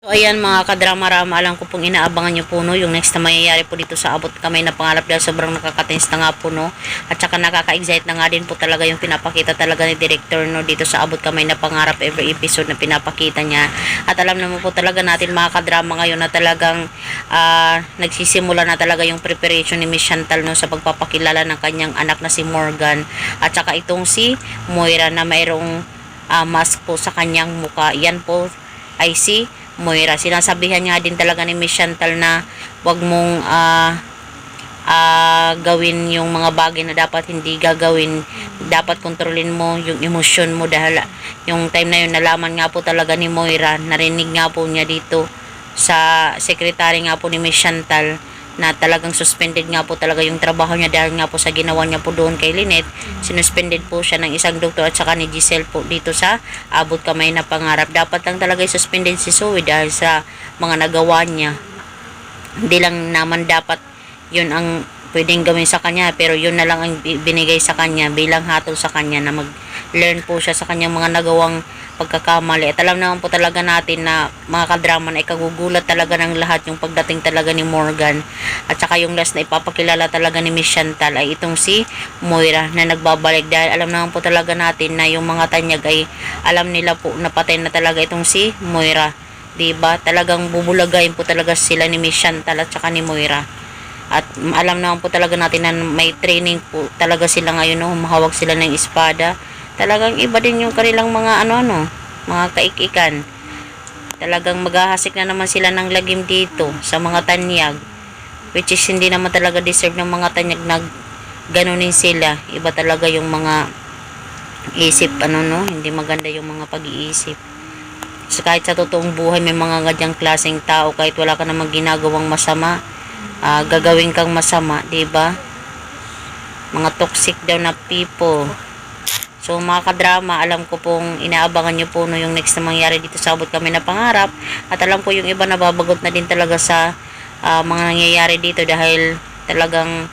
So, ayan mga kadrama-rama, alam ko pong inaabangan nyo po no, yung next na mangyayari po dito sa Abot Kamay na Pangarap dahil sobrang nakakatins na nga po no, at saka nakaka-excite na nga din po talaga yung pinapakita talaga ni Director no, dito sa Abot Kamay na Pangarap, every episode na pinapakita niya. At alam naman po talaga natin mga kadrama ngayon na talagang nagsisimula na talaga yung preparation ni Miss Chantal no, sa pagpapakilala ng kanyang anak na si Morgan at saka itong si Moira na mayroong mask po sa kanyang muka. Yan po ay si Moira. Sinasabihan nga din talaga ni Miss Chantal na wag mong gawin yung mga bagay na dapat hindi gagawin. Dapat kontrolin mo yung emosyon mo dahil yung time na yun nalaman nga po talaga ni Moira, narinig nga po niya dito sa secretary nga po ni Miss Chantal na talagang suspended nga po talaga yung trabaho niya dahil nga po sa ginawa niya po doon kay Lynette. Sinuspended po siya ng isang doktor at saka ni Giselle po dito sa Abot Kamay na Pangarap. Dapat lang talaga suspended si Zoe dahil sa mga nagawa niya. Hindi lang naman dapat yun ang pwedeng gawin sa kanya, pero yun na lang ang binigay sa kanya bilang hatol sa kanya na mag-learn po siya sa kanyang mga nagawang pagkakamali. At alam naman po talaga natin na mga kadrama na ikagugulat talaga ng lahat yung pagdating talaga ni Morgan at saka yung last na ipapakilala talaga ni Miss Chantal ay itong si Moira na nagbabalik dahil alam naman po talaga natin na yung mga tanyag ay alam nila po na patay na talaga itong si Moira, diba? Talagang bubulagayin po talaga sila ni Miss Chantal at saka ni Moira. At alam naman po talaga natin na may training po talaga sila ngayon no, humahawak sila ng espada. Talagang iba din yung kanilang mga mga kaikikan. Talagang maghahasik na naman sila ng lagim dito sa mga tanyag, which is hindi naman talaga deserve ng mga tanyag na ganunin sila. Iba talaga yung mga isip hindi maganda yung mga pag-iisip. So, kahit sa totoong buhay may mga gadyang klaseng tao, kahit wala ka namang ginagawang masama, gagawin kang masama, 'di ba? Mga toxic daw na people. So mga kadrama, alam ko pong inaabangan nyo po no, yung next na mangyari dito sa Abot Kamay na Pangarap. At alam ko yung iba nababagot na din talaga sa mga nangyayari dito dahil talagang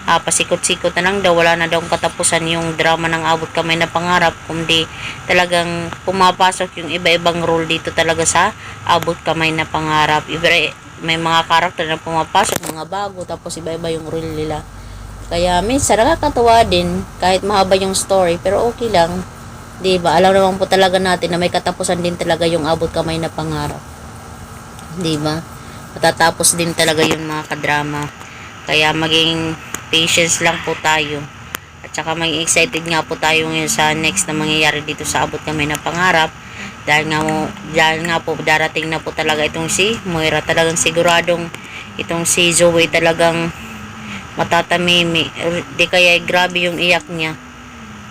pasikot-sikot na lang daw, wala na daw katapusan yung drama ng Abot Kamay na Pangarap, kundi talagang pumapasok yung iba-ibang role dito talaga sa Abot Kamay na Pangarap. May mga karakter na pumapasok, mga bago, tapos iba-iba yung role nila. Kaya minsan nakakatawa din kahit mahaba yung story, pero okay lang. 'Di ba? Alam naman po talaga natin na may katapusan din talaga yung Abot Kamay na Pangarap. 'Di ba? Matatapos din talaga yun mga kadrama. Kaya maging patience lang po tayo. At saka maging excited nga po tayo ngayon sa next na mangyayari dito sa Abot Kamay na Pangarap. Dahil nga po darating na po talaga itong si Moira. Talagang siguradong itong si Zoe talagang matatamimi, di kaya grabe yung iyak niya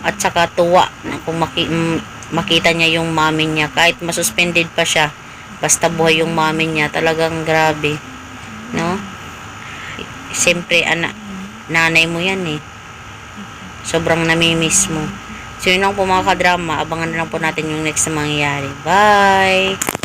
at saka tuwa na kung makita niya yung mami niya kahit masuspended pa siya, basta buhay yung mami niya. Talagang grabe no, siyempre nanay mo yan sobrang namimiss mo. So yun lang po mga kadrama, abangan na lang po natin yung next na mangyayari. Bye!